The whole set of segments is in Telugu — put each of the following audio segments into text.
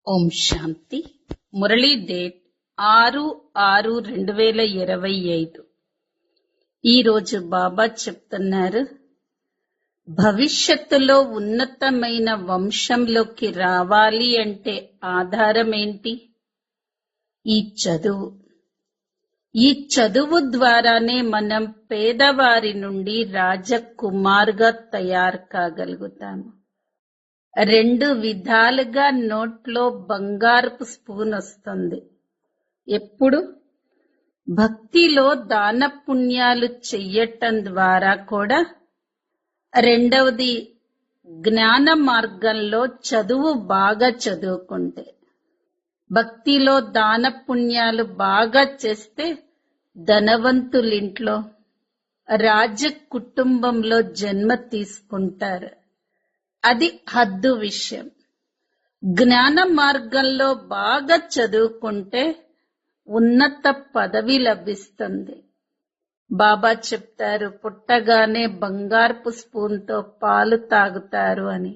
ఓం శాంతి. మురళీ డేట్ 6/6/2025. ఈరోజు బాబా చెప్తున్నారు, భవిష్యత్తులో ఉన్నతమైన వంశంలోకి రావాలి అంటే ఆధారం ఏంటి? ఈ చదువు. ఈ చదువు ద్వారానే మనం పేదవారి నుండి రాజకుమార్గా తయారు కాగలుగుతాము. రెండు విధాలుగా నోట్లో బంగారపు స్పూన్ వస్తుంది. ఎప్పుడు? భక్తిలో దాన పుణ్యాలు చెయ్యటం ద్వారా కూడా. రెండవది, జ్ఞాన మార్గంలో చదువు బాగా చదువుకుంటే. భక్తిలో దాన పుణ్యాలు బాగా చేస్తే ధనవంతులింట్లో, రాజ కుటుంబంలో జన్మ తీసుకుంటారు. అది హద్దు విషయం. జ్ఞాన మార్గంలో బాగా చదువుకుంటే ఉన్నత పదవి లభిస్తుంది. బాబా చెప్తారు, పుట్టగానే బంగారపు స్పూన్తో పాలు తాగుతారు అని.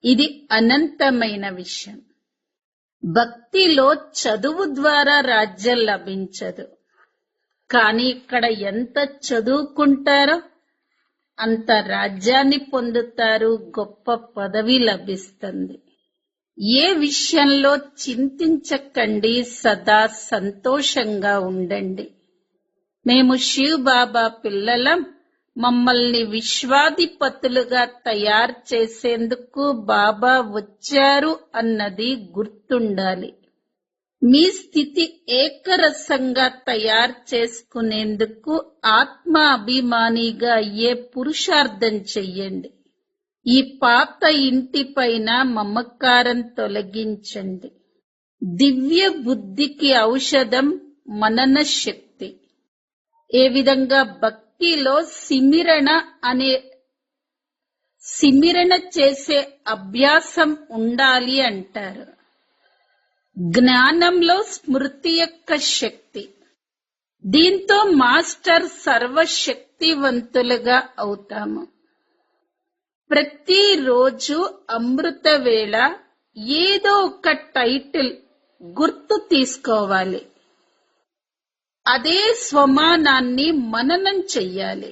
ఇది అనంతమైన విషయం. భక్తిలో చదువు ద్వారా రాజ్యం లభించదు. కానీ ఇక్కడ ఎంత చదువుకుంటారో అంత రాజ్యాన్ని పొందుతారు, గొప్ప పదవి లభిస్తుంది. ఏ విషయంలో చింతించకండి, సదా సంతోషంగా ఉండండి. మేము శివ్ బాబా పిల్లలం, మమ్మల్ని విశ్వాధిపతులుగా తయారు చేసేందుకు బాబా వచ్చారు అన్నది గుర్తుండాలి. మీ స్థితి ఏకరసంగా తయారు చేసుకునేందుకు ఆత్మ అభిమానిగా అయ్యే పురుషార్థం చెయ్యండి. ఈ పాత ఇంటిపైన మమకారం తొలగించండి. దివ్య బుద్ధికి ఔషధం మనన శక్తి. ఏ విధంగా భక్తిలో సిమిరణ చేసే అభ్యాసం ఉండాలి అంటారు. జ్ఞానంలో స్మృతి యొక్క శక్తి. దీంతో మాస్టర్ సర్వశక్తివంతులుగా అవుతాము. ప్రతిరోజు అమృత వేళ ఏదో ఒక టైటిల్ గుర్తు తీసుకోవాలి. అదే స్వమానాన్ని మననం చెయ్యాలి.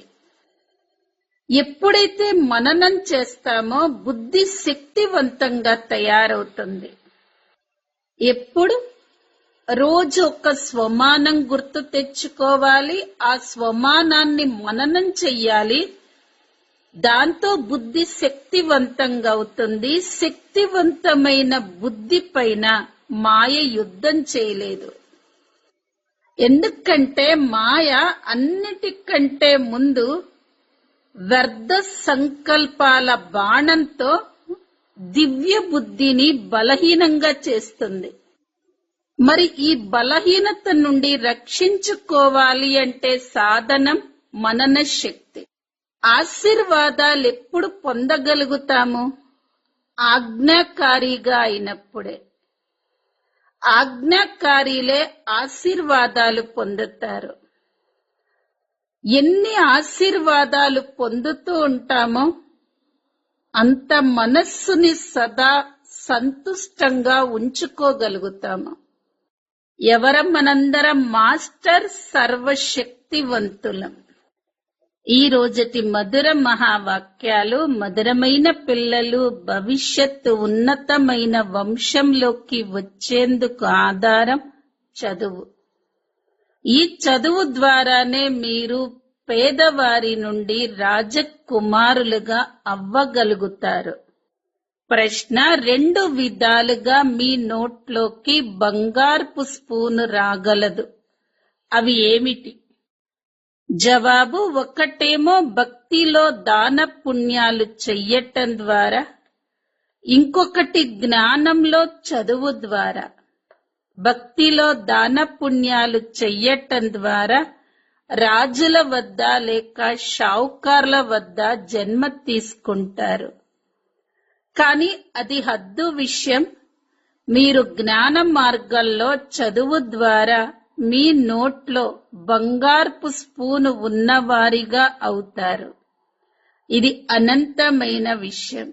ఎప్పుడైతే మననం చేస్తామో బుద్ధి శక్తివంతంగా తయారవుతుంది. ఎప్పుడు? రోజు ఒక స్వమానం గుర్తు తెచ్చుకోవాలి. ఆ స్వమానాన్ని మననం చెయ్యాలి. దాంతో బుద్ధి శక్తివంతంగా అవుతుంది. శక్తివంతమైన బుద్ధి పైన మాయ యుద్ధం చేయలేదు. ఎందుకంటే మాయ అన్నిటికంటే ముందు వ్యర్థ సంకల్పాల బాణంతో దివ్య బుద్ధిని బలహీనంగా చేస్తుంది. మరి ఈ బలహీనత నుండి రక్షించుకోవాలి అంటే సాధనం మనన శక్తి. ఆశీర్వాదాలు ఎప్పుడు పొందగలుగుతాము? ఆజ్ఞాకారిగా అయినప్పుడే. ఆజ్ఞాకారిలే ఆశీర్వాదాలు పొందుతారు. ఎన్ని ఆశీర్వాదాలు పొందుతూ ఉంటామో అంత మనస్సుని సదా సంతుష్టంగా ఉంచుకోగలుగుతాము. మనందరం మాస్టర్ సర్వశక్తివంతులం. ఈ రోజటి మధుర మహావాక్యాలు. మధురమైన పిల్లలు, భవిష్యత్తు ఉన్నతమైన వంశంలోకి వచ్చేందుకు ఆధారం చదువు. ఈ చదువు ద్వారానే మీరు పేదవారి నుండి రాజకుమారులుగా అవ్వగలుగుతారు. ప్రశ్న: రెండు విధాలుగా మీ నోట్లోకి బంగారపు స్పూను రాగలదు. అవి ఏమిటి? జవాబు: ఒకటేమో భక్తిలో దాన పుణ్యాలు చెయ్యటం ద్వారా, ఇంకొకటి జ్ఞానంలో చదువు ద్వారా. భక్తిలో దాన పుణ్యాలు చెయ్యటం ద్వారా రాజుల వద్ద లేక షావుకార్ల వద్ద జన్మ తీసుకుంటారు. కానీ అది హద్దు విషయం. మీరు జ్ఞాన మార్గంలో చదువు ద్వారా మీ నోట్లో బంగారపు స్పూను ఉన్నవారిగా అవుతారు. ఇది అనంతమైన విషయం.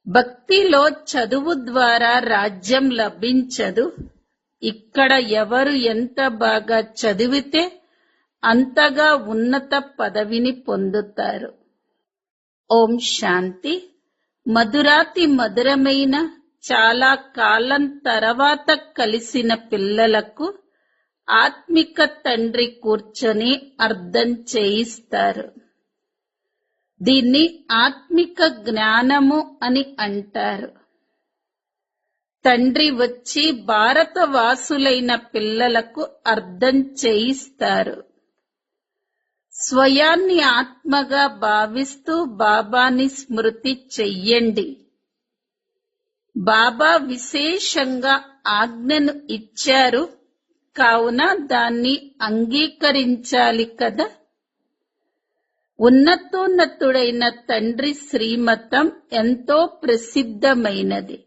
భక్తిలో చదువు ద్వారా రాజ్యం లభించదు. ఇక్కడ ఎవరు ఎంత బాగా చదివితే అంతగా ఉన్నత పదవిని పొందుతారు. ఓం శాంతి. మధురాతి మధురమైన చాలా కాలం తర్వాత కలిసిన పిల్లలకు ఆత్మిక తండ్రి కూర్చొని అర్థం చేయిస్తారు. దీన్ని ఆత్మిక జ్ఞానము అని అంటారు. తండ్రి వచ్చి భారతవాసులైన పిల్లలకు అర్థం చేయిస్తారు. స్వయాన్ని ఆత్మగా భావిస్తూ బాబాని స్మృతి చెయ్యండి. బాబా విశేషంగా ఆజ్ఞను ఇచ్చారు, కావున దాన్ని అంగీకరించాలి కదా. ఉన్నతోన్నతుడైన తండ్రి శ్రీమతం ఎంతో ప్రసిద్ధమైనది.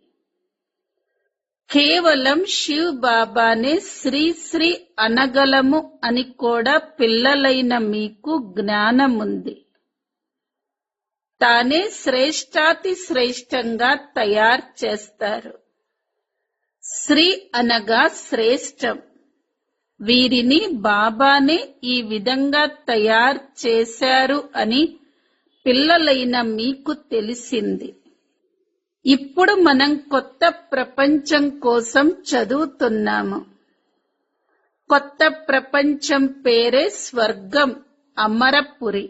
కేవలం శివ్ బాబానే శ్రీ శ్రీ అనగలము అని కూడా పిల్లలైన మీకు జ్ఞానముంది. తానే శ్రేష్టాతి శ్రేష్టంగా తయారు చేస్తారు. శ్రీ అనగా శ్రేష్టం. వీరిని బాబానే ఈ విధంగా తయారు చేశారు అని పిల్లలైన మీకు తెలిసింది. ఇప్పుడు మనం కొత్త ప్రపంచం కోసం చదువుతున్నాము. కొత్త ప్రపంచం పేరే స్వర్గం, అమరపురి.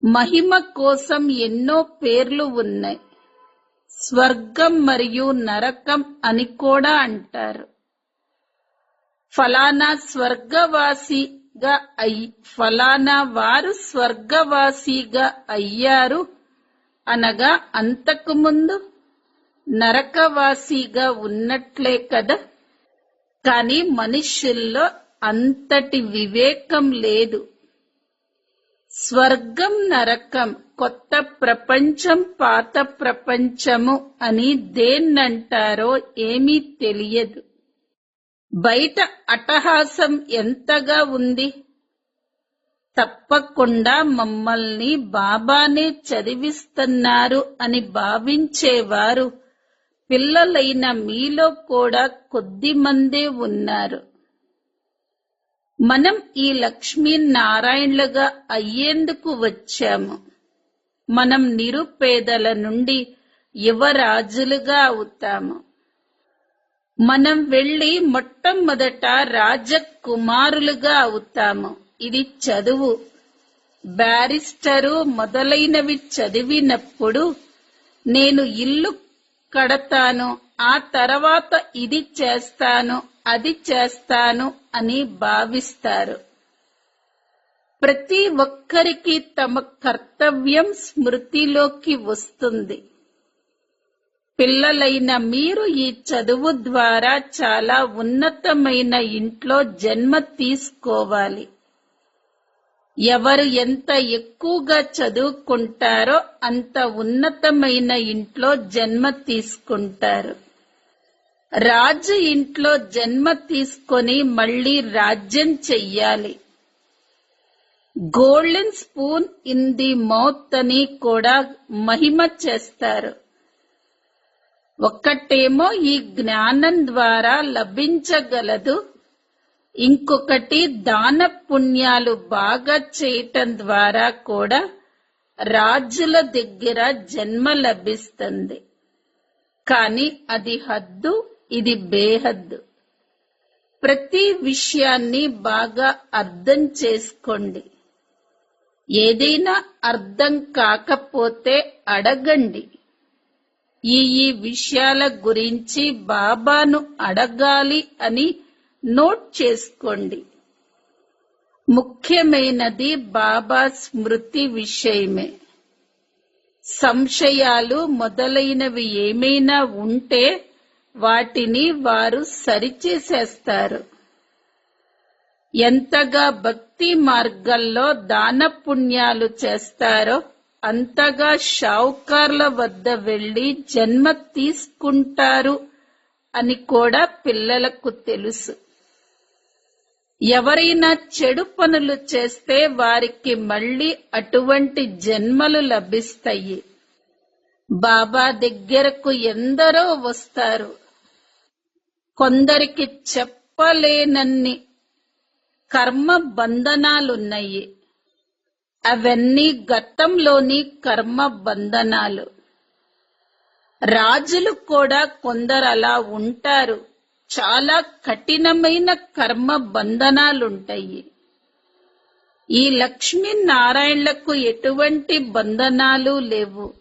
మహిమ కోసం ఎన్నో పేర్లు ఉన్నాయి. స్వర్గం మరియు నరకం అని కూడా అంటారు. ఫలానా స్వర్గవాసిగా ఫలానా వారు స్వర్గవాసిగా అయ్యారు అనగా అంతకుముందు నరకవాసిగా ఉన్నట్లే కదా. కాని మనుష్యుల్లో అంతటి వివేకం లేదు. స్వర్గం నరకం, కొత్త ప్రపంచం పాత ప్రపంచము అని దేన్నంటారో ఏమీ తెలియదు. బయట అట్టహాసం ఎంతగా ఉంది. తప్పకుండా మమ్మల్ని బాబానే చదివిస్తున్నారు అని భావించేవారు పిల్లలైన మీలో కూడా కొద్ది మందే ఉన్నారు. మనం ఈ లక్ష్మీనారాయణులుగా అయ్యేందుకు వచ్చాము. మనం నిరుపేదల నుండి యువరాజులుగా అవుతాము. మనం వెళ్లి మొట్టమొదట రాజకుమారులుగా అవుతాము. ఇది చదువు. బ్యారిస్టరు మొదలైనవి చదివినప్పుడు నేను ఇల్లు కడతాను, ఆ తర్వాత ఇది చేస్తాను, అది చేస్తాను అని భావిస్తారు. ప్రతి ఒక్కరికి తమ కర్తవ్యం స్మృతిలోకి వస్తుంది. పిల్లలైన మీరు ఈ చదువు ద్వారా చాలా ఉన్నతమైన ఇంట్లో జన్మ తీసుకోవాలి. ఎవరు ఎంత ఎక్కువగా చదువుకుంటారో అంత ఉన్నతమైన ఇంట్లో జన్మ తీసుకుంటారు. రాజు ఇంట్లో జన్మ తీసుకొని మళ్ళీ రాజ్యం చెయ్యాలి. Golden spoon in the mouth అని కూడా మహిమ చేస్తారు. ఒక్కటేమో ఈ జ్ఞానం ద్వారా లభించగలదు, ఇంకొకటి దాన పుణ్యాలు బాగా చేయటం ద్వారా కూడా రాజుల దగ్గర జన్మ లభిస్తుంది. కానీ అది హద్దు, ఇది బేహద్దు. ప్రతి విషయాన్ని బాగా అర్థం చేసుకోండి. ఏదైనా అర్థం కాకపోతే అడగండి. ఈ విషయాల గురించి బాబాను అడగాలి అని నోట్ చేసుకోండి. ముఖ్యమైనది బాబా స్మృతి విషయమే. సంశయాలు మొదలైనవి ఏమైనా ఉంటే వాటిని వారు సరిచేసేస్తారు. ఎంతగా భక్తి మార్గంలో దాన పుణ్యాలు చేస్తారో అంతగా షావుకార్ల వద్ద వెళ్లి జన్మ తీసుకుంటారు అని కూడా పిల్లలకు తెలుసు. ఎవరైనా చెడు పనులు చేస్తే వారికి మళ్ళీ అటువంటి జన్మలు లభిస్తాయి. బాబా దగ్గరకు ఎందరో వస్తారు. కొందరికి చెప్పలేనన్ని కర్మ బంధనాలున్నాయి. అవన్నీ గతంలోని కర్మ బంధనాలు. రాజులు కూడా కొందరు అలా ఉంటారు. చాలా కఠినమైన కర్మ బంధనాలుంటాయి. ఈ లక్ష్మీనారాయణలకు ఎటువంటి బంధనాలు లేవు.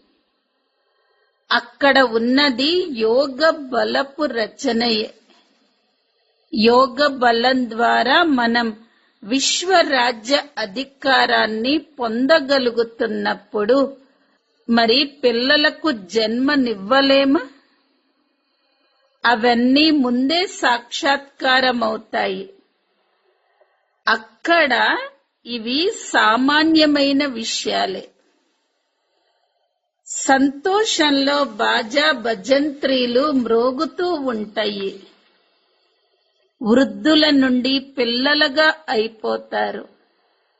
అక్కడ ఉన్నది యోగ బలపు రచనయే. యోగ బలం ద్వారా మనం విశ్వరాజ్య అధికారాన్ని పొందగలుగుతున్నప్పుడు మరి పిల్లలకు జన్మనివ్వలేమా? అవన్నీ ముందే సాక్షాత్కారమవుతాయి. అక్కడ ఇవి సామాన్యమైన విషయాలే. సంతోషంలో బాజా భజంత్రీలు మ్రోగుతూ ఉంటాయి. వృద్ధుల నుండి పిల్లలుగా అయిపోతారు.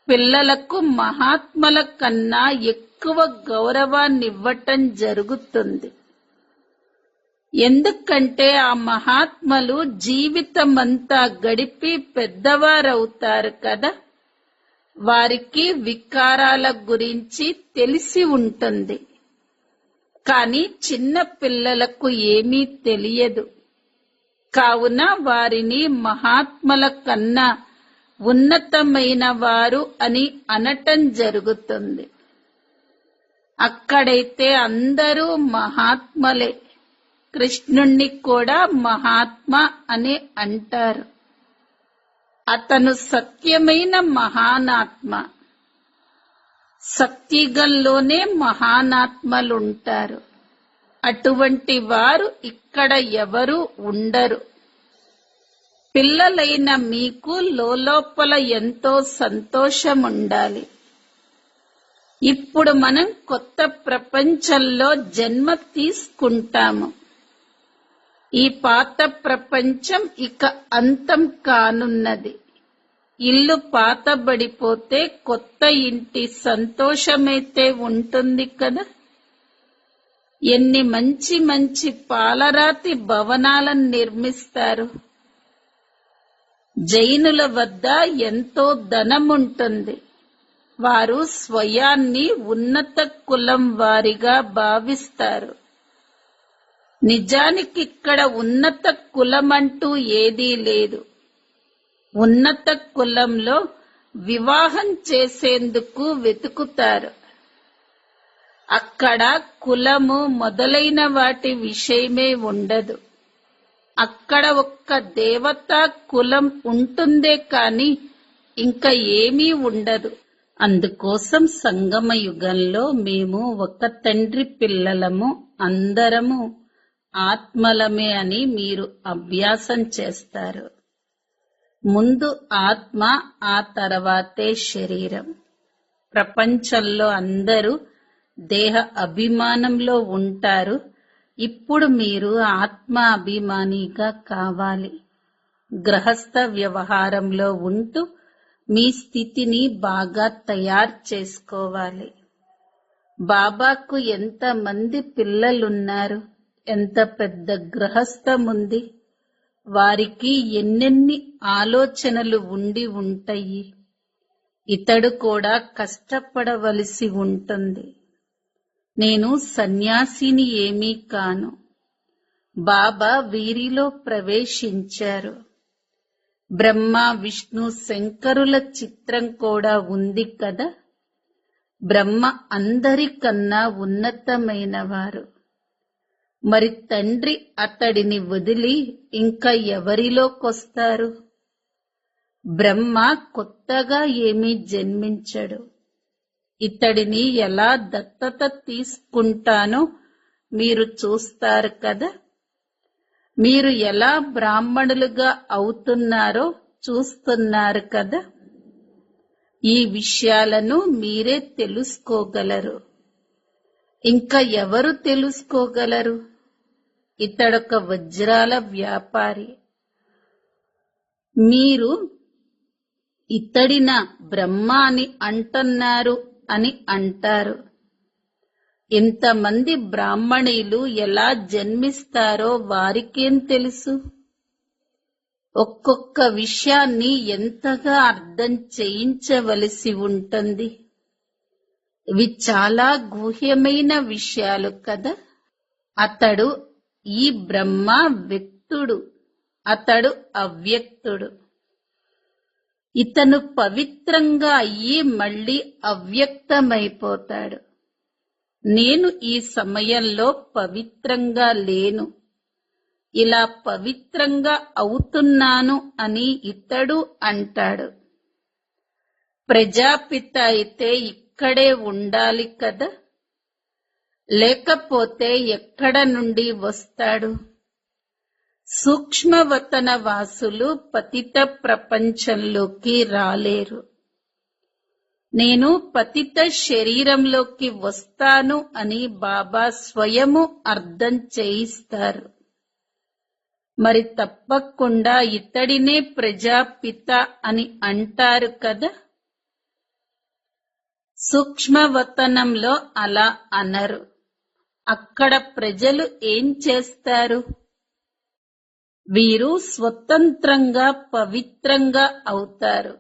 పిల్లలకు మహాత్మల కన్నా ఎక్కువ గౌరవాన్నివ్వటం జరుగుతుంది. ఎందుకంటే ఆ మహాత్మలు జీవితమంతా గడిపి పెద్దవారవుతారు కదా. వారికి వికారాల గురించి తెలిసి ఉంటుంది. కానీ చిన్న పిల్లలకు ఏమీ తెలియదు. కావున వారిని మహాత్మల కన్నా ఉన్నతమైన వారు అని అనటం జరుగుతుంది. అక్కడైతే అందరూ మహాత్మలే. కృష్ణుణ్ణి కూడా మహాత్మ అని అంటారు. అతను సత్యమైన మహానాత్మ. సత్యుగంలోనే మహానాత్మలుంటారు. అటువంటి వారు ఇక్కడ ఎవరూ ఉండరు. పిల్లలైన మీకు లోపల ఎంతో సంతోషం ఉండాలి. ఇప్పుడు మనం కొత్త ప్రపంచంలో జన్మ తీసుకుంటాము. ఈ పాత ప్రపంచం ఇక అంతం కానున్నది. ఇల్లు పాతబడిపోతే కొత్త ఇంటి సంతోషమైతే ఉంటుంది కదా. ఎన్ని మంచి మంచి పాలరాతి భవనాలను నిర్మిస్తారు. జైనుల వద్ద ఎంతో ధనముంటుంది. వారు స్వయాన్ని ఉన్నత కులం వారిగా భావిస్తారు. నిజానికి ఇక్కడ ఉన్నత కులమంటూ ఏదీ లేదు. ఉన్నత కులంలో వివాహం చేసేందుకు వెతుకుతారు. అక్కడ కులము మొదలైన వాటి విషయమే ఉండదు. అక్కడ ఒక్క దేవతా కులం ఉంటుందే కాని ఇంకా ఏమీ ఉండదు. అందుకోసం సంగమ యుగంలో మేము ఒక తండ్రి పిల్లలము, అందరము ఆత్మలమే అని మీరు అభ్యాసం చేస్తారు. ముందు ఆత్మ, ఆ తర్వాతే శరీరం. ప్రపంచంలో అందరూ దేహ అభిమానంలో ఉంటారు. ఇప్పుడు మీరు ఆత్మ అభిమానిగా కావాలి. గృహస్థ వ్యవహారంలో ఉంటూ మీ స్థితిని బాగా తయారు చేసుకోవాలి. బాబాకు ఎంతమంది పిల్లలున్నారు, ఎంత పెద్ద గృహస్థముంది. వారికి ఎన్నెన్ని ఆలోచనలు ఉండి ఉంటాయి. ఇతడు కూడా కష్టపడవలసి ఉంటుంది. నేను సన్యాసిని ఏమీ కాను. బాబా వీరిలో ప్రవేశించారు. బ్రహ్మ, విష్ణు, శంకరుల చిత్రం కూడా ఉంది కదా. బ్రహ్మ అందరికన్నా ఉన్నతమైన వారు. మరి తండ్రి అతడిని వదిలి ఇంకా ఎవరిలోకొస్తారు? బ్రహ్మ కొత్తగా ఏమీ జన్మించడు. ఇతడిని ఎలా దత్తత తీసుకుంటానో మీరు చూస్తారు కదా. మీరు ఎలా బ్రాహ్మణులుగా అవుతున్నారో చూస్తున్నారు కదా. ఈ విషయాలను మీరే తెలుసుకోగలరు. ఇంకా ఎవరు తెలుసుకోగలరు? ఇతడొక వజ్రాల వ్యాపారి. మీరు ఇతడిన బ్రహ్మ అని అంటున్నారు అని అంటారు. ఇంతమంది బ్రాహ్మణీలు ఎలా జన్మిస్తారో వారికేం తెలుసు? ఒక్కొక్క విషయాన్ని ఎంతగా అర్థం చేయించవలసి ఉంటుంది. ఇవి చాలా గుహ్యమైన విషయాలు కదా. అతడు ఈ బ్రహ్మ వ్యక్తుడు, అతడు అవ్యక్తుడు. ఇతను పవిత్రంగా అయ్యి మళ్ళీ అవ్యక్తమైపోతాడు. నేను ఈ సమయంలో పవిత్రంగా లేను, ఇలా పవిత్రంగా అవుతున్నాను అని ఇతడు అంటాడు. ప్రజాపిత అయితే ఇక్కడే ఉండాలి కదా, లేకపోతే ఎక్కడ నుండి వస్తాడు? సూక్ష్మవతన వాసులు పతిత ప్రపంచంలోకి రాలేరు. నేను పతిత శరీరంలోకి వస్తాను అని బాబా స్వయము అర్థం చేయిస్తారు. మరి తప్పకుండా ఇతడినే ప్రజాపిత అని అంటారు కదా. సూక్ష్మవతనంలో అలా అనరు. అక్కడ ప్రజలు ఏం చేస్తారు? వీరు స్వతంత్రంగా పవిత్రంగా అవుతారు.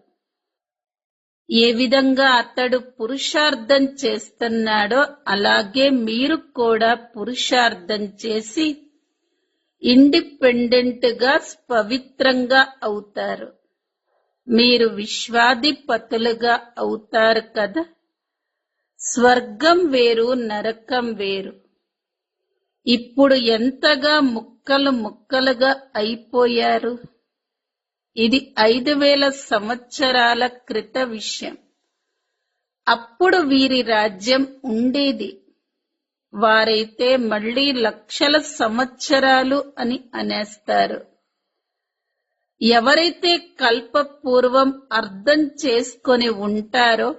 ఏ విధంగా అతడు పురుషార్థం చేస్తున్నాడో అలాగే మీరు కూడా పురుషార్థం చేసి ఇండిపెండెంట్ గా పవిత్రంగా అవుతారు. మీరు విశ్వాధిపతులుగా అవుతారు కదా. స్వర్గం వేరు, నరకం వేరు. ఇప్పుడు ఎంతగా ముక్కలు ముక్కలుగా అయిపోయారు. ఇది 5000 సంవత్సరాల క్రిత విషయం. అప్పుడు వీరి రాజ్యం ఉండేది. వారైతే మళ్ళీ లక్షల సంవత్సరాలు అని అనేస్తారు. ఎవరైతే కల్పపూర్వం అర్థం చేసుకొని ఉంటారో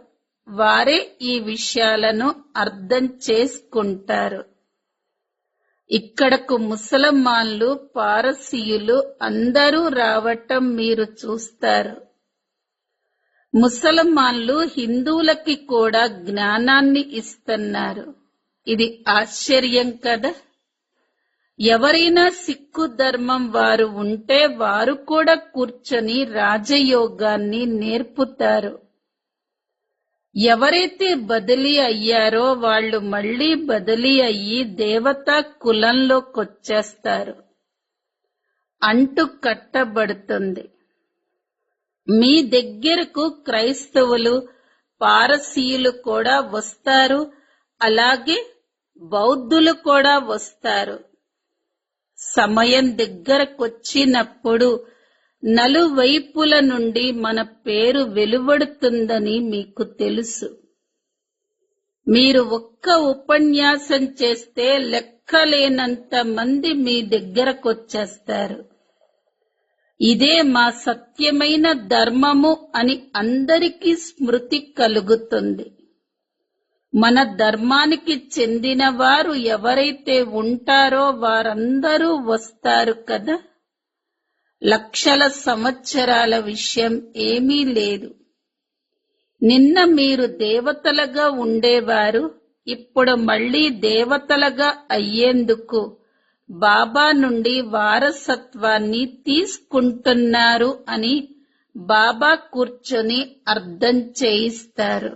వారే ఈ విషయాలను అర్థం చేసుకుంటారు. ఇక్కడకు ముసల్మాన్లు, పారసీయులు అందరూ రావటం మీరు చూస్తారు. ముసల్మాన్లు హిందువులకి కూడా జ్ఞానాన్ని ఇస్తున్నారు. ఇది ఆశ్చర్యం కదా. ఎవరైనా సిక్కు ధర్మం వారు ఉంటే వారు కూడా కూర్చొని రాజయోగాన్ని నేర్పుతారు. ఎవరైతే బదిలీ అయ్యారో వాళ్ళు మళ్ళీ బదిలీ అయ్యి దేవతా కులంలోకొచ్చేస్తారు. అంటు కట్టబడుతుంది. మీ దగ్గరకు క్రైస్తవులు, పారసీయులు కూడా వస్తారు. అలాగే బౌద్ధులు కూడా వస్తారు. సమయం దగ్గరకొచ్చినప్పుడు నలువైపుల నుండి మన పేరు వెలువడుతుందని మీకు తెలుసు. మీరు ఒక్క ఉపన్యాసం చేస్తే లెక్కలేనంత మంది మీ దగ్గరకొచ్చేస్తారు. ఇదే మా సత్యమైన ధర్మము అని అందరికీ స్మృతి కలుగుతుంది. మన ధర్మానికి చెందిన వారు ఎవరైతే ఉంటారో వారందరూ వస్తారు కదా. లక్షల సంవత్సరాల విషయం ఏమీ లేదు. నిన్న మీరు దేవతలుగా ఉండేవారు, ఇప్పుడు మళ్ళీ దేవతలుగా అయ్యేందుకు బాబా నుండి వారసత్వాన్ని తీసుకుంటున్నారు అని బాబా కూర్చొని అర్థం చేయిస్తారు.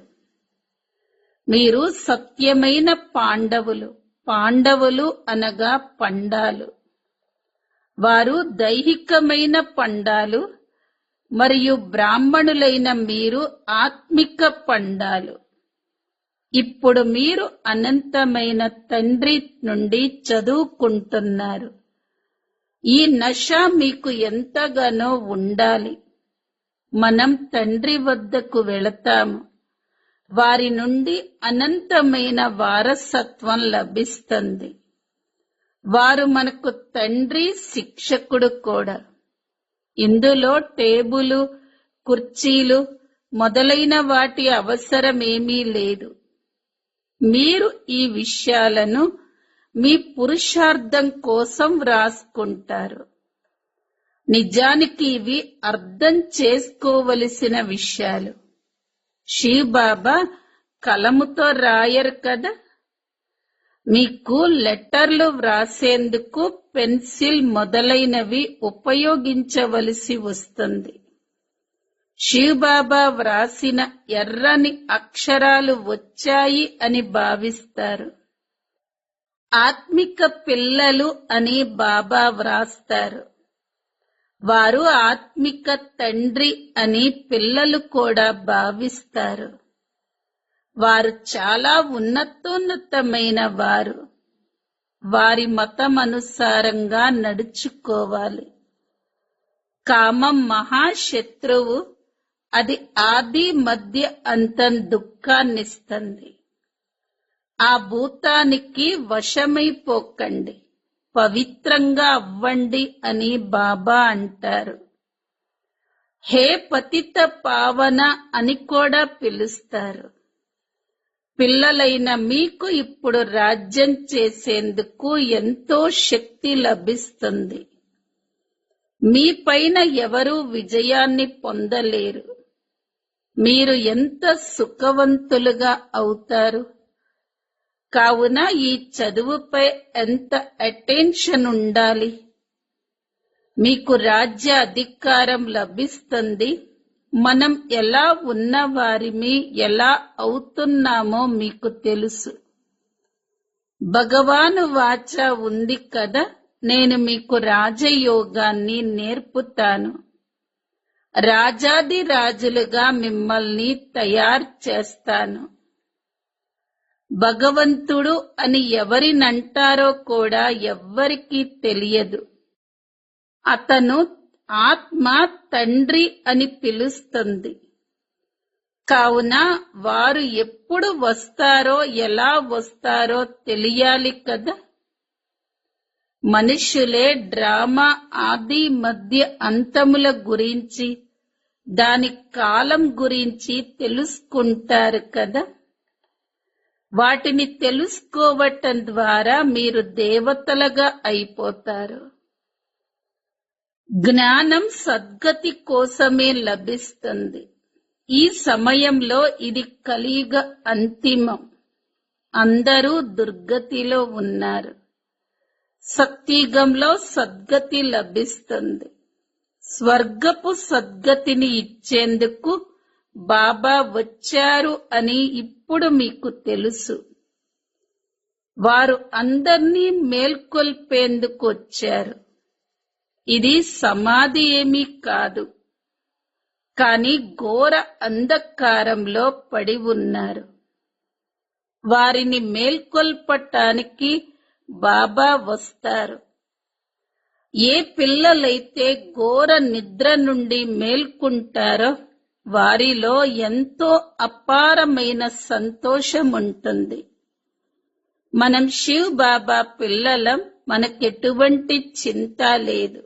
మీరు సత్యమైన పాండవులు. పాండవులు అనగా పండాలు. వారు దైహికమైన పండాలు మరియు బ్రాహ్మణులైన మీరు ఆత్మిక పండాలు. ఇప్పుడు మీరు అనంతమైన తండ్రి నుండి చదువుకుంటున్నారు. ఈ నష మీకు ఎంతగానో ఉండాలి. మనం తండ్రి వద్దకు వెళతాము. వారి నుండి అనంతమైన వారసత్వం లభిస్తుంది. వారు మనకు తండ్రి, శిక్షకుడు కూడా. ఇందులో టేబులు, కుర్చీలు మొదలైన వాటి అవసరమేమీ లేదు. మీరు ఈ విషయాలను మీ పురుషార్థం కోసం వ్రాసుకుంటారు. నిజానికి ఇవి అర్థం చేసుకోవలసిన విషయాలు. శివ్ బాబా కలముతో రాయరు కదా. మీకు లెటర్లు వ్రాసేందుకు పెన్సిల్ మొదలైనవి ఉపయోగించవలసి వస్తుంది. శివబాబా వ్రాసిన ఎర్రని అక్షరాలు వచ్చాయి అని భావిస్తారు. ఆత్మిక పిల్లలు అని బాబా వ్రాస్తారు. వారు ఆత్మిక తండ్రి అని పిల్లలు కూడా భావిస్తారు. వారు చాలా ఉన్నతోన్నతమైన వారు. వారి మతమనుసారంగా నడుచుకోవాలి. కామం మహాశత్రువు. అది ఆది మధ్య అంతం దుఃఖాన్నిస్తుంది. ఆ భూతానికి వశమైపోకండి, పవిత్రంగా అవ్వండి అని బాబా అంటారు. హే పతిత పావన అని కూడా పిలుస్తారు. పిల్లలైన మీకు ఇప్పుడు రాజ్యం చేసేందుకు ఎంతో శక్తి లభిస్తుంది. మీ పైన ఎవరూ విజయాన్ని పొందలేరు. మీరు ఎంత సుఖవంతులుగా అవుతారు. కావున ఈ చదువుపై ఎంత అటెన్షన్ ఉండాలి. మీకు రాజ్య అధికారం లభిస్తుంది. మనం ఎలా ఉన్నవారిమి, ఎలా అవుతున్నామో మీకు తెలుసు. భగవాను వాచ ఉంది కదా, నేను మీకు రాజయోగాన్ని నేర్పుతాను. రాజాది రాజులుగా మిమ్మల్ని తయారు చేస్తాను. భగవంతుడు అని ఎవరినంటారో కూడా ఎవ్వరికీ తెలియదు. అతను ఆత్మ తండ్రి అని పిలుస్తుంది. కావున వారు ఎప్పుడు వస్తారో ఎలా వస్తారో తెలియాలి కదా. మనుషులే డ్రామా ఆది మధ్య అంతముల గురించి, దాని కాలం గురించి తెలుసుకుంటారు కదా. వాటిని తెలుసుకోవటం ద్వారా మీరు దేవతలుగా అయిపోతారు. జ్ఞానం సద్గతి కోసమే లభిస్తుంది. ఈ సమయంలో ఇది కలియుగ అంతిమం. అందరూ దుర్గతిలో ఉన్నారు. సత్యుగంలో సద్గతి లభిస్తుంది. స్వర్గపు సద్గతిని ఇచ్చేందుకు బాబా వచ్చారు అని ఇప్పుడు మీకు తెలుసు. వారు అందర్నీ మేల్కొల్పేందుకు వచ్చారు. ఇది సమాధి ఏమీ కాదు, కానీ ఘోర అంధకారంలో పడి ఉన్నారు. వారిని మేల్కొల్పటానికి బాబా వస్తారు. ఏ పిల్లలైతే ఘోర నిద్ర నుండి మేల్కుంటారో వారిలో ఎంతో అపారమైన సంతోషం ఉంటుంది. మనం శివ్ బాబా పిల్లలం, మనకెటువంటి చింత లేదు.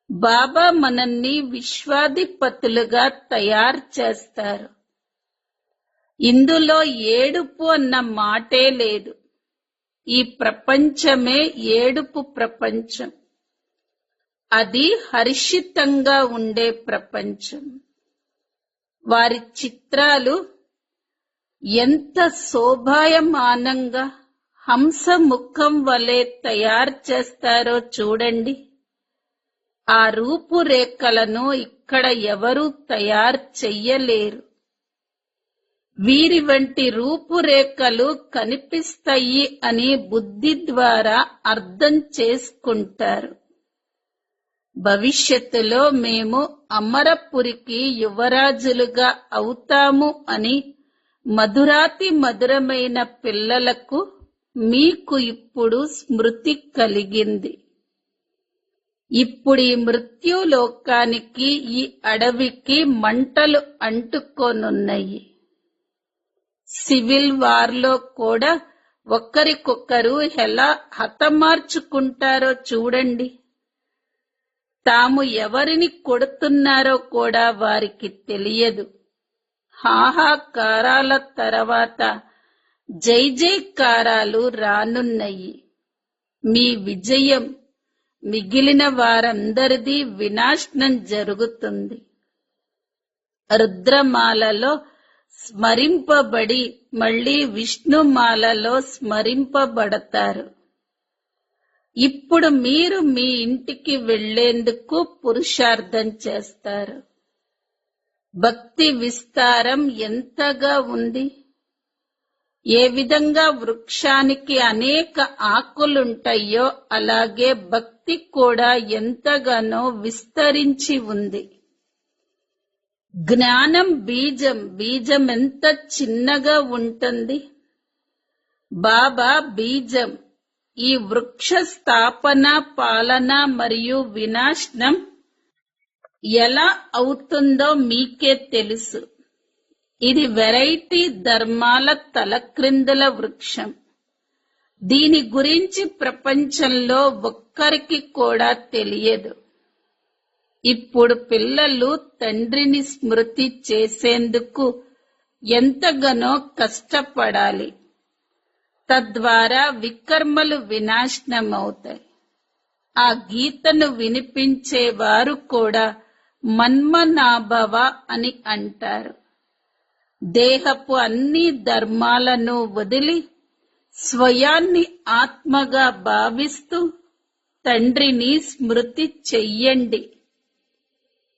బాబా మనల్ని విశ్వాధిపతులుగా తయారు చేస్తారు. ఇందులో ఏడుపు అన్న మాటే లేదు. ఈ ప్రపంచమే ఏడుపు ప్రపంచం. అది హర్షితంగా ఉండే ప్రపంచం. వారి చిత్రాలు ఎంత శోభాయమానంగా హంస ముఖం వలె తయారు చేస్తారో చూడండి. ఆ రూపురేఖలను ఇక్కడ ఎవరూ తయారు చెయ్యలేరు. వీరి వంటి రూపురేఖలు కనిపిస్తాయి అని బుద్ధి ద్వారా అర్థం చేసుకుంటారు. భవిష్యత్తులో మేము అమరపురికి యువరాజులుగా అవుతాము అని మధురాతి మధురమైన పిల్లలకు మీకు ఇప్పుడు స్మృతి కలిగింది. ఇప్పుడు ఈ మృత్యులోకానికి, ఈ అడవికి మంటలు అంటుకోనున్నాయి. సివిల్ వార్లో కూడా ఒకరికొకరు ఎలా హతమార్చుకుంటారో చూడండి. తాము ఎవరిని కొడుతున్నారో కూడా వారికి తెలియదు. హాహాకారాల తర్వాత జై జైకారాలు రానున్నాయి. మీ విజయం మిగిలిన వారందరిది వినాశనం జరుగుతుంది. రుద్రమాలలో స్మరింపబడి మళ్ళీ విష్ణుమాలలో స్మరింపబడతారు. ఇప్పుడు మీరు మీ ఇంటికి వెళ్లేందుకు పురుషార్థం చేస్తారు. భక్తి విస్తారం ఎంతగా ఉంది. ఏ విధంగా వృక్షానికి అనేక ఆకులుంటాయో అలాగే భక్తి కూడా ఎంతగానో విస్తరించి ఉంది. జ్ఞానం బీజం. బీజం ఎంత చిన్నగా ఉంటుంది. బాబా బీజం. ఈ వృక్ష స్థాపన, పాలన మరియు వినాశనం ఎలా అవుతుందో మీకే తెలుసు. ఇది వెరైటీ ధర్మాల తలక్రిందుల వృక్షం. దీని గురించి ప్రపంచంలో ఒక్కరికి కూడా తెలియదు. ఇప్పుడు పిల్లలు తండ్రిని స్మృతి చేసేందుకు ఎంతగానో కష్టపడాలి. తద్వారా వికర్మలు వినాశనమవుతాయి. ఆ గీతను వినిపించేవారు కూడా మన్మనాభవ అని అంటారు. దేహపు అన్ని ధర్మాలను వదిలి స్వయాన్ని ఆత్మగా భావిస్తూ తండ్రిని స్మృతి చెయ్యండి.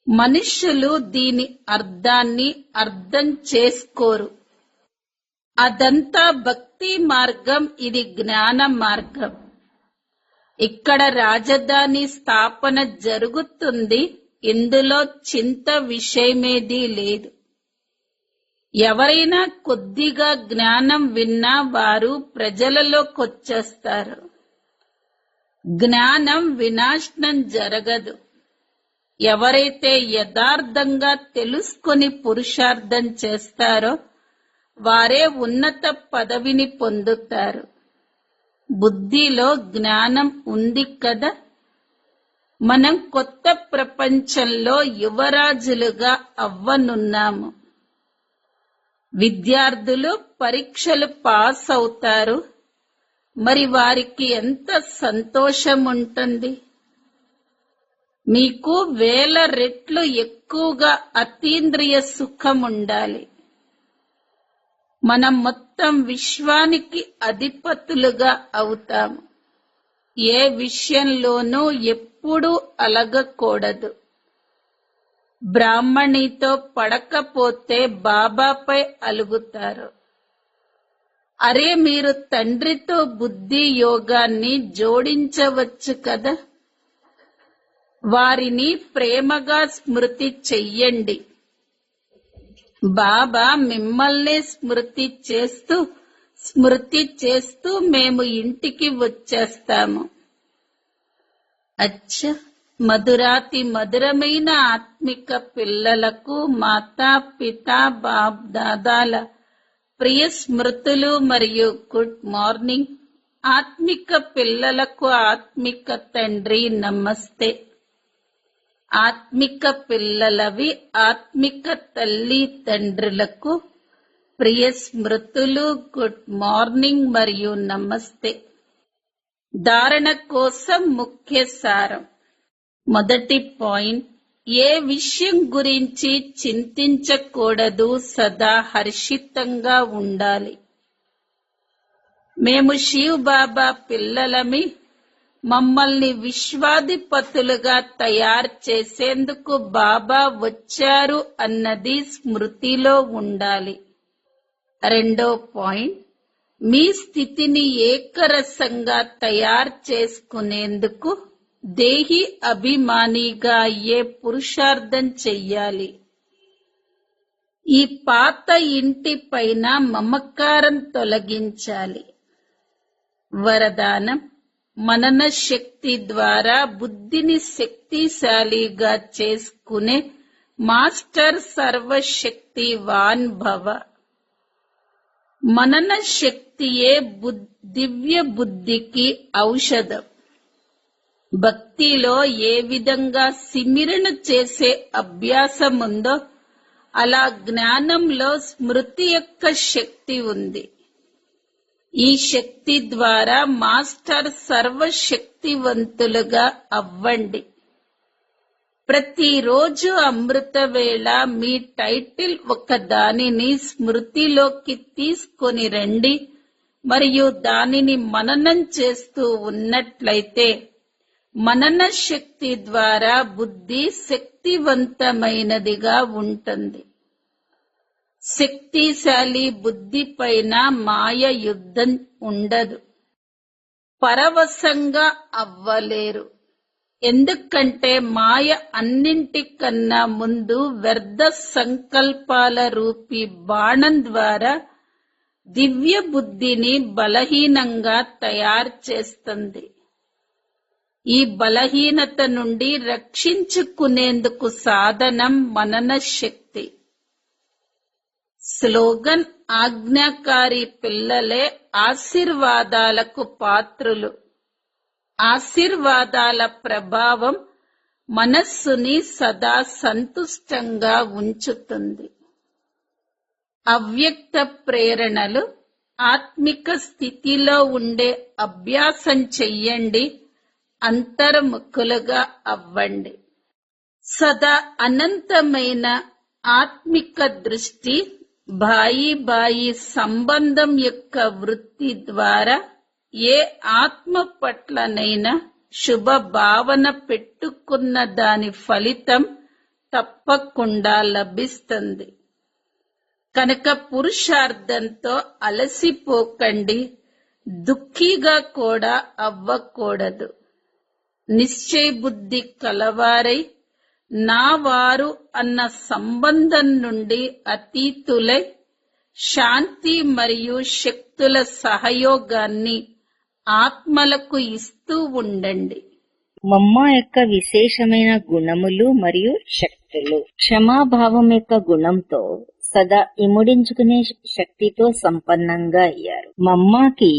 మనుష్యులు దీని అర్థాన్ని అర్థం చేసుకోరు. అదంతా భక్తి మార్గం, ఇది జ్ఞాన మార్గం. ఇక్కడ రాజధాని స్థాపన జరుగుతుంది. ఇందులో చింత విషయమేదీ లేదు. ఎవరైనా కొద్దిగా జ్ఞానం విన్నా వారు ప్రజలలోకొచ్చేస్తారు. జ్ఞానం వినాశనం జరగదు. ఎవరైతే యథార్థంగా తెలుసుకొని పురుషార్థం చేస్తారో వారే ఉన్నత పదవిని పొందుతారు. బుద్ధిలో జ్ఞానం ఉంది కదా. మనం కొత్త ప్రపంచంలో యువరాజులుగా అవ్వనున్నాము. విద్యార్థులు పరీక్షలు పాస్ అవుతారు. మరి వారికి ఎంత సంతోషం ఉంటుంది. మీకు 1000 రెట్లు ఎక్కువగా అతీంద్రియ సుఖం ఉండాలి. మనం మొత్తం విశ్వానికి అధిపతులుగా అవుతాము. ఏ విషయంలోనూ ఎప్పుడూ అలగకూడదు. బ్రాహ్మణితో పడకపోతే బాబాపై అలుగుతారు. అరే, మీరు తండ్రితో బుద్ధి యోగాన్ని జోడించవచ్చు కదా. వారిని ప్రేమగా స్మృతి చెయ్యండి. బాబా మిమ్మల్ని స్మృతి చేస్తూ మేము ఇంటికి వచ్చేస్తాము. అచ్చా, మధురాతి మధురమైన ఆత్మిక పిల్లలకు మాతా పితా బాప్ దాదాల ప్రియ స్మృతులు మరియు గుడ్ మార్నింగ్. ఆత్మిక పిల్లలకు ఆత్మిక తండ్రి నమస్తే. ఆత్మిక పిల్లలవి ఆత్మిక తల్లి తండ్రులకు ప్రియ స్మృతులు, గుడ్ మార్నింగ్ మరియు నమస్తే. ధారణ కోసం ముఖ్య సారం. మొదటి పాయింట్, ఏ విషయం గురించి చింతించకూడదు, సదా హర్షితంగా ఉండాలి. మేము శివ్ బాబా పిల్లలమి. మమ్మల్ని విశ్వాధిపతులుగా తయారు చేసేందుకు బాబా వచ్చారు అన్నది స్మృతిలో ఉండాలి. రెండో పాయింట్, మీ స్థితిని ఏకరసంగా తయారు చేసుకునేందుకు దేహి అభిమానిగా అయ్యే పురుషార్థం చెయ్యాలి. ఈ పాత ఇంటి పైన మమకారం తొలగించాలి. వరదానం, మనన శక్తి ద్వారా బుద్ధిని శక్తిశాలిగా చేసుకునే మాస్టర్ సర్వశక్తివాన్ భవ. మనన శక్తియే దివ్య బుద్ధికి ఔషధం. భక్తిలో ఏ విధంగా సిమిరణ చేసే అభ్యాసం ఉందో అలా జ్ఞానంలో స్మృతి యొక్క శక్తి ఉంది. ఈ శక్తి ద్వారా మాస్టర్ సర్వశక్తివంతులుగా అవ్వండి. ప్రతిరోజు అమృత వేళ మీ టైటిల్ ఒక దానిని స్మృతిలోకి తీసుకొని రండి మరియు దానిని మననం చేస్తూ ఉన్నట్లయితే మనన శక్తి ద్వారా బుద్ధి శక్తివంతమైనదిగా ఉంటుంది. శక్తిశాలి బుద్ధి పైన మాయ యుద్ధం ఉండదు. పరవశంగా అవ్వలేరు. ఎందుకంటే మాయ అన్నింటికన్నా ముందు వ్యర్థ సంకల్పాల రూపీ బాణం ద్వారా దివ్య బుద్ధిని బలహీనంగా తయారు చేస్తుంది. ఈ బలహీనత నుండి రక్షించుకునేందుకు సాధనం మనన శక్తి. స్లోగన్: ఆజ్ఞాకారి పిల్లలే ఆశీర్వాదాలకు పాత్రులు. ఆశీర్వాదాల ప్రభావం మనస్సుని సదా సంతుష్టంగా ఉంచుతుంది. అవ్యక్త ప్రేరణలు: ఆత్మిక స్థితిలో ఉండే అభ్యాసం చెయ్యండి. అంతర్ముఖులుగా అవ్వండి. సదా అనంతమైన ఆత్మిక దృష్టి బాయి సంబంధం యొక్క వృత్తి ద్వారా ఏ ఆత్మ పట్లనైనా శుభ భావన పెట్టుకున్న దాని ఫలితం తప్పకుండా లభిస్తుంది. కనుక పురుషార్థంతో అలసిపోకండి. దుఃఖీగా కూడా అవ్వకూడదు. నిశ్చయ బుద్ధి కలవారై నా వారు అన్న సంబంధం నుండి అతీతులై శాంతి మరియు శక్తుల సహయోగాన్ని ఆత్మలకు ఇస్తూ ఉండండి. మమ్మ యొక్క విశేషమైన గుణములు మరియు శక్తులు. క్షమాభావం యొక్క గుణంతో సదా ఇముడించుకునే శక్తితో సంపన్నంగా అయ్యారు. మమ్మాకి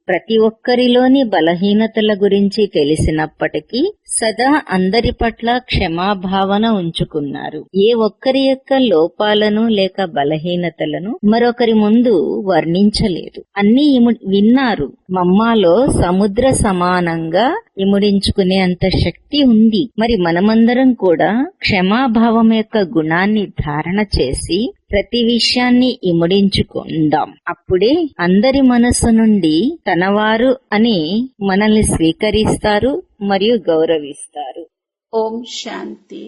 ప్రతి ఒక్కరిలోని బలహీనతల గురించి తెలిసినప్పటికీ సదా అందరి పట్ల క్షమాభావన ఉంచుకున్నారు. ఏ ఒక్కరి యొక్క లోపాలను లేక బలహీనతలను మరొకరి ముందు వర్ణించలేదు. అన్నీ విన్నారు. మమ్మాలో సముద్ర సమానంగా ఇముడించుకునే అంత శక్తి ఉంది. మరి మనమందరం కూడా క్షమాభావం యొక్క గుణాన్ని ధారణ చేసి ప్రతి విషయాన్ని ఇముడించుకుందాం. అప్పుడే అందరి మనస్సు నుండి తనవారు అని మనల్ని స్వీకరిస్తారు మరియు గౌరవిస్తారు. ఓం శాంతి.